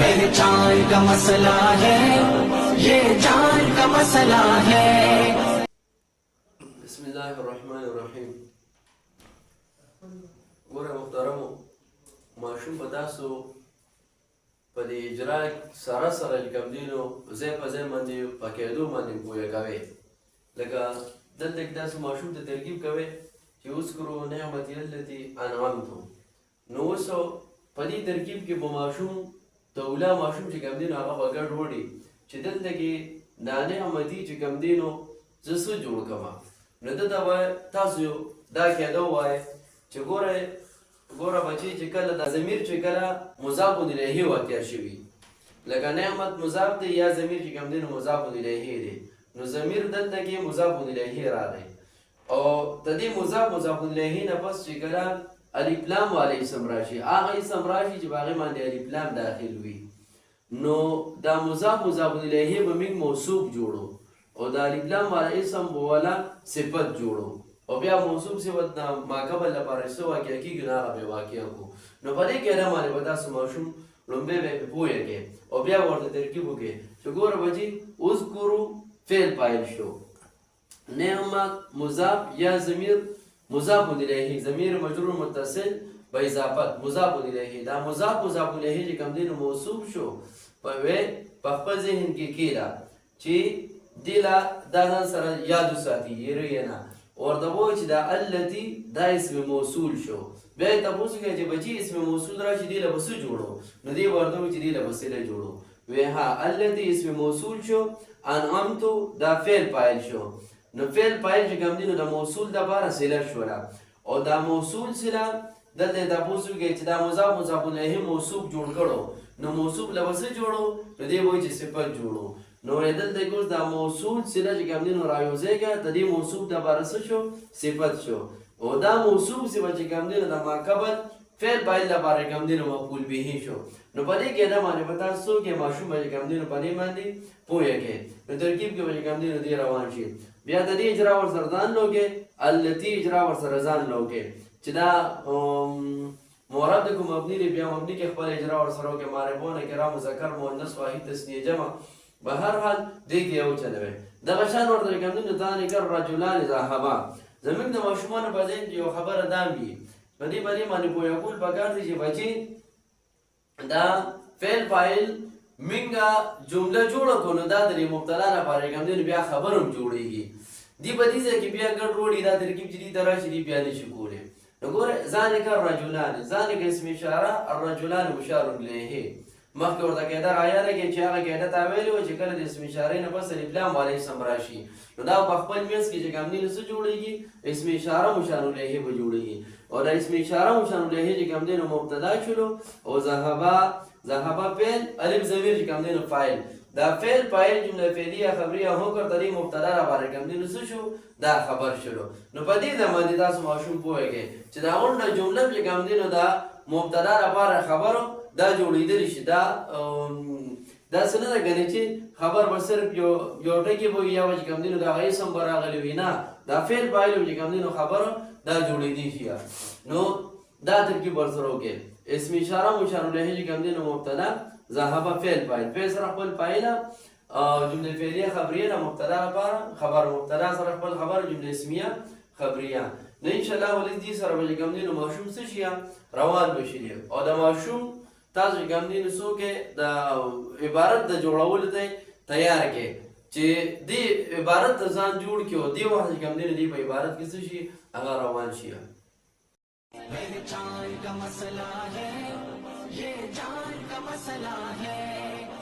पहचान का मसला है, ये जान का मसला है। बिस्मिल्लाहिर्रहमानिर्रहीम। ګوره محترمو، ماشوم په تاسو په دې اجرا سره سره چې کوم دي نو ځای په ځای باندې په قاعدو باندې پوهه کوئ. لکه دلته کې تاسو ماشوم ته ترکیب کوئ چې اذکروا نعمتي التي انعمتم. نو اوس په دې ترکیب کې به ماشوم ته اوله ماشوم چې کوم دي نو هغه به ګډ وړي چې دلته کې دا نعمتي چې کوم دي نو زه څه جوړ کړم. نو دلته به تاسو دا قاعده ووایئ چې ګوره بچی چې کله دا ضمیر چې کله مضاف الیه واقع شوي، لکه نعمت مضاف دی یا ضمیر چې کوم دی نو مضاف الیه دی، نو ضمیر دلته کې مضاف الیه راغی او د دې مضاف الیه نه پس چې کله الف لام والی اسم راشي، هغه اسم راشي چې په هغې باندې الف لام داخل وي، نو دا مضاف الیه به موږ موصوف جوړو او دا الف لام والا اسم به والا صفت جوړو او بیا موصوف صفت نه ماقبل لپاره څه واقع کېږي نو هغه به واقع کړو. نو په دې قاعده باندې به تاسو ماشوم لومبی به پوهیږئ او بیا ورته ترکیب وکړئ چې ګوره بچي اذکرو فعل فاعل شو، نعمت مضاف یا ضمیر مضاف الیه، ضمیر مجرور متصل به اضافت مضاف الیه، دا مضاف الیه چې کوم دی نو موصوف شو په خپل ذهن کې کېږده چې دې لا دا ځان سره یاد وساتي یې نه ورته ووایي چې دا التي دا اسم موصول شو. بیا یې تپوس کوي چې بچي اسم موصول راشي دې له به څه جوړو، نو دې ورته وایي چې دې له به صله جوړو. وی ها التي اسم موصول شو، انعمتو دا فعل فاعل شو، نو فعل فاعل چې کوم دی نو د موصول دپاره صله شوله او دا موصول صله دلته یې تپوس کوي چې دا مضاف الیه موصوف جوړ کړو، نو موصوف له به څه جوړو، نو دې وایي چې صفت جوړو. نو دلته کې اوس دا موصول صله چې کوم دی نو رایوځای کړه د دې موصوف دپاره څه شو، صفت شو او دا موصوف صفت چې کوم دی نو د ماقبل فعل فاعل لپاره کوم دی نو مفعول به شو. نو په دې قاعده باندې به تاسو کې ماشوم به چې کوم دی نو په دې باندې پوهیږئ. نو ترکیب کې به چې کوم دی نو دې روان شي. بیا د دې اجرا ورسره ځان لوګئ، التي اجرا ورسره ځان لوګئ چې دا مورد کو مبني دی، بیا مبني کې خپل اجرا ورسره وکړئ، معرفونه کرام مذکر مؤنث واحد تثنیه جمع به هر حال دې کې یو چلوئ. دغه شان ورته کوم دی نو ذلک الرجلان ذهبا. زموږ د ماشومانو په ذهن کې یو خبره دا وي په دې باندې پوهه کول پکار دی چې بچي دا فعل فاعل منګه جمله جوړه کړو نو دا د مبتدا لپاره کوم دی نو بیا خبر هم جوړیږي. دې په دې ځای کې بیا ګډ وډي دا ترکیب چې دې ته راشي دې بیا نشي کولی. نو ګوره ذلک الرجلان، ذلک اسم اشاره، الرجلان مشار الیه. مخکې ورته قاعده رایاده کړئ چې هغه قاعده تا ویلې وه چې کله د اسم اشارې نه پس الف لام والی اسم راشي نو دا په خپل منځ کې چې کوم دی نو څه جوړېږي، اسم اشاره مشار الیه به جوړېږي او دا اسم اشاره مشار الیه چې کوم دی نو مبتدا شولو او ذهبا فعل الف ضمیر چې کوم دی نو فاعل، دا فعل فاعل جمله فعلیه خبریه هوکړ د دې مبتدا لپاره کوم دی نو څه شو، دا خبر شولو. نو په دې باندې تاسو ماشوم پوهیږئ چې دا غونډه جمله چې کوم دی نو دا مبتدا لپاره خبرو دا جوړېدلی شي، دا څه نه ده ګنې چې خبر به صرف یو ټکي به وي یا به چې کوم دی نو د هغه اسم به راغلی وي، نه دا فعل فاعل چې کوم دی نو خبره دا جوړېدی شي. نو دا ترکیب ورسره وکړئ، اسم اشاره مشار الیه چې کوم دی نو مبتدا، ذهب فعل فاعل، فعل سره خپل فاعله، جمله فعلیه خبریه د مبتدا لپاره خبر، مبتدا سره خپل خبر جمله اسمیه خبریه. نو انشاءالله ولې دې سره به چې کوم دی نو ماشوم څه شي روان به شي او د ماشوم تاسو چې کوم دی نو څوک د عبارت د جوړولو ته تیار کړئ چې دې عبارت ته ځان جوړ کړي او دې وخت چې کوم دی نو دې په عبارت کې څه شي هغه روان شي. पहचान का मसला है, ये जान का मसला है.